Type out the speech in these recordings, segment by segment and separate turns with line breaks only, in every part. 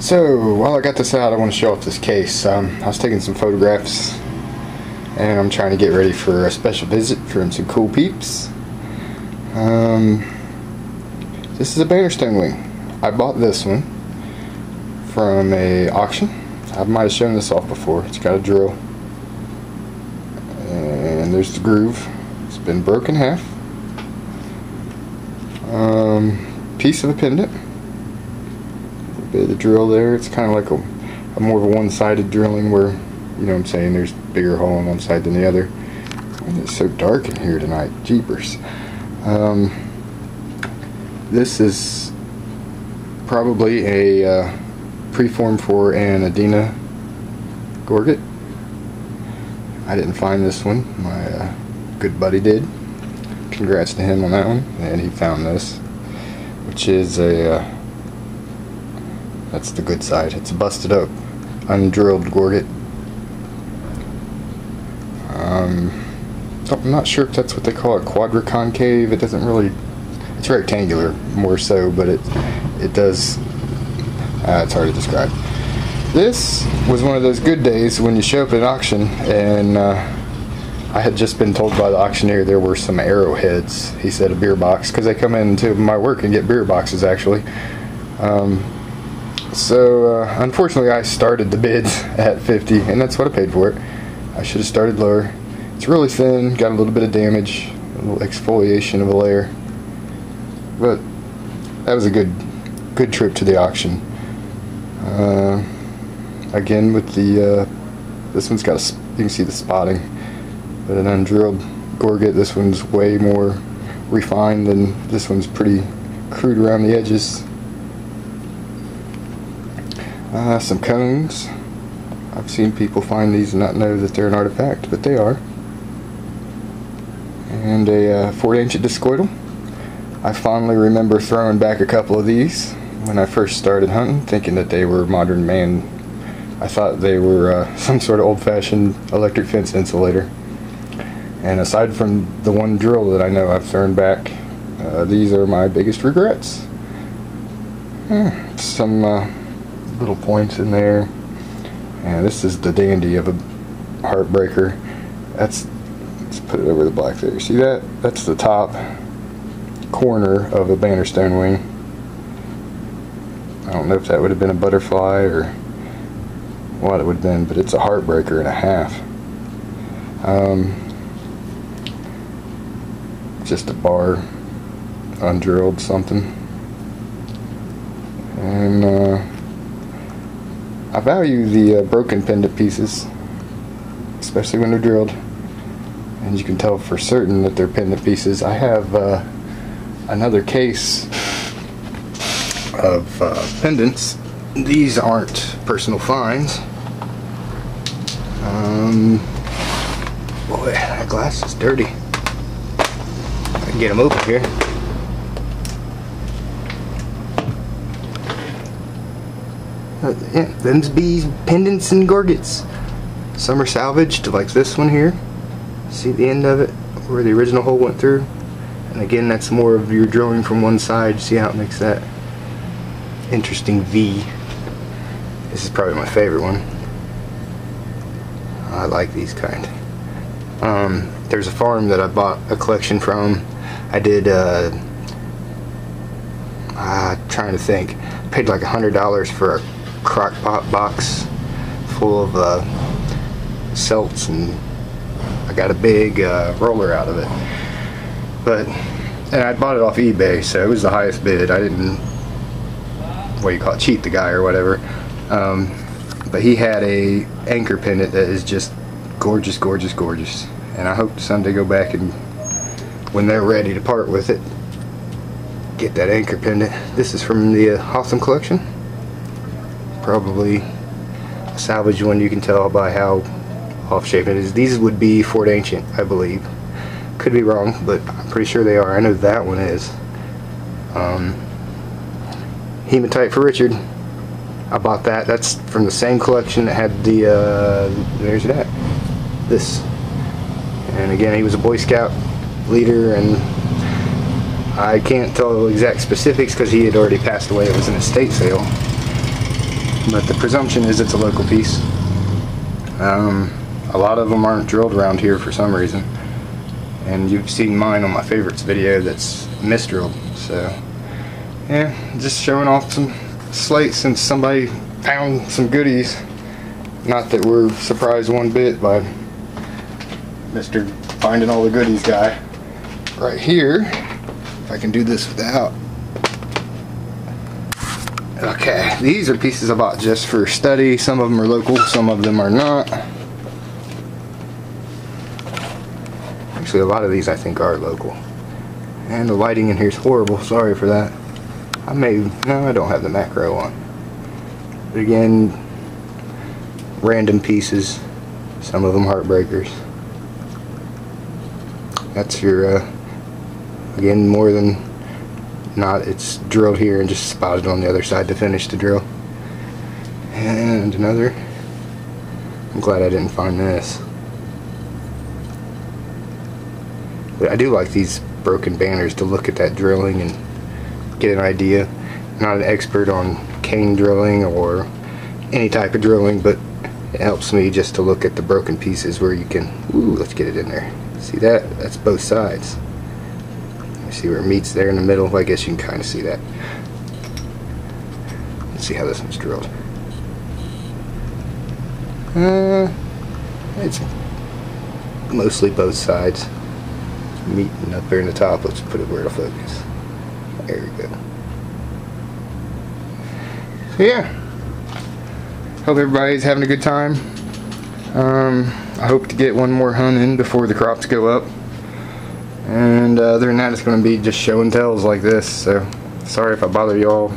So while I got this out, I want to show off this case. I was taking some photographs and I'm trying to get ready for a special visit from some cool peeps. This is a Bannerstone wing. I bought this one from a auction. I might have shown this off before. It's got a drill and there's the groove. It's been broken in half. Piece of a pendant. Bit of the drill there. It's kind of like a more of a one-sided drilling where, you know what I'm saying, there's bigger hole on one side than the other. And it's so dark in here tonight, jeepers. This is probably a preform for an Adena gorget. I didn't find this one. My good buddy did. Congrats to him on that one. And he found this, which is a that's the good side. It's a busted up, undrilled gorget. I'm not sure if that's what they call it, quadriconcave. It doesn't really, it's rectangular more so, but it does, it's hard to describe. This was one of those good days when you show up at an auction, and I had just been told by the auctioneer there were some arrowheads. He said a beer box, because they come into my work and get beer boxes actually. So unfortunately I started the bids at 50, and that's what I paid for it. I should have started lower. It's really thin, got a little bit of damage, a little exfoliation of a layer, but that was a good trip to the auction. Again with the this one's got you can see the spotting, but an undrilled gorget. This one's way more refined than this one's. Pretty crude around the edges. Some cones. I've seen people find these and not know that they're an artifact, but they are. And a 4-inch discoidal. I fondly remember throwing back a couple of these when I first started hunting, thinking that they were modern man. I thought they were some sort of old-fashioned electric fence insulator. And aside from the one drill that I know I've thrown back, these are my biggest regrets. Some little points in there, and this is the dandy of a heartbreaker. Let's put it over the black there. See that? That's the top corner of a Bannerstone wing. I don't know if that would have been a butterfly or what it would have been, but it's a heartbreaker and a half. Just a bar, undrilled something. And I value the broken pendant pieces, especially when they're drilled, and you can tell for certain that they're pendant pieces. I have another case of pendants. These aren't personal finds. Boy, that glass is dirty. I can get them open here. Yeah, them's be pendants and gorgets. Some are salvaged, like this one here. See the end of it, where the original hole went through? And again, that's more of your drilling from one side. See how it makes that interesting V. This is probably my favorite one. I like these kind. There's a farm that I bought a collection from. I did, trying to think, paid like $100 for a crock pot box full of celts, and I got a big roller out of it. And I bought it off eBay, so it was the highest bid. I didn't, what do you call it, cheat the guy or whatever. But he had a anchor pendant that is just gorgeous, gorgeous, gorgeous. And I hope to someday go back and, when they're ready to part with it, get that anchor pendant. This is from the Awesome collection. Probably a salvage one, you can tell by how off shape it is. These would be Fort Ancient, I believe. Could be wrong, but I'm pretty sure they are. I know that one is. Hematite for Richard. I bought that. That's from the same collection that had the, there's that. This. And again, he was a Boy Scout leader, and I can't tell the exact specifics because he had already passed away. It was an estate sale. but the presumption is it's a local piece. A lot of them aren't drilled around here for some reason, and you've seen mine on my favorites video that's misdrilled. So yeah, just showing off some Slate since somebody found some goodies. Not that we're surprised one bit by Mr. Finding All the Goodies guy. Right here, if I can do this without. Okay, these are pieces I bought just for study. Some of them are local, some of them are not. Actually, a lot of these I think are local. And the lighting in here is horrible, sorry for that. No, I don't have the macro on. But again, random pieces, some of them heartbreakers. That's your, again, more than not, it's drilled here and just spotted on the other side to finish the drill. And another. I'm glad I didn't find this. But I do like these broken banners to look at that drilling and get an idea. I'm not an expert on cane drilling or any type of drilling, but it helps me just to look at the broken pieces where you can, ooh, let's get it in there. See that? That's both sides. You see where it meets there in the middle? I guess you can kind of see that. Let's see how this one's drilled. It's mostly both sides. Meeting up there in the top. Let's put it where it'll focus. There we go. So yeah, hope everybody's having a good time. I hope to get one more hunt in before the crops go up. And other than that, it's going to be just show and tells like this. So sorry if I bother y'all.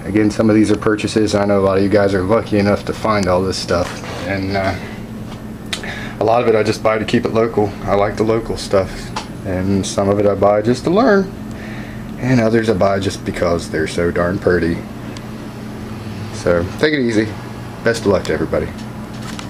Again, some of these are purchases. I know a lot of you guys are lucky enough to find all this stuff. And a lot of it I just buy to keep it local. I like the local stuff. And some of it I buy just to learn. And others I buy just because they're so darn pretty. So take it easy. Best of luck to everybody.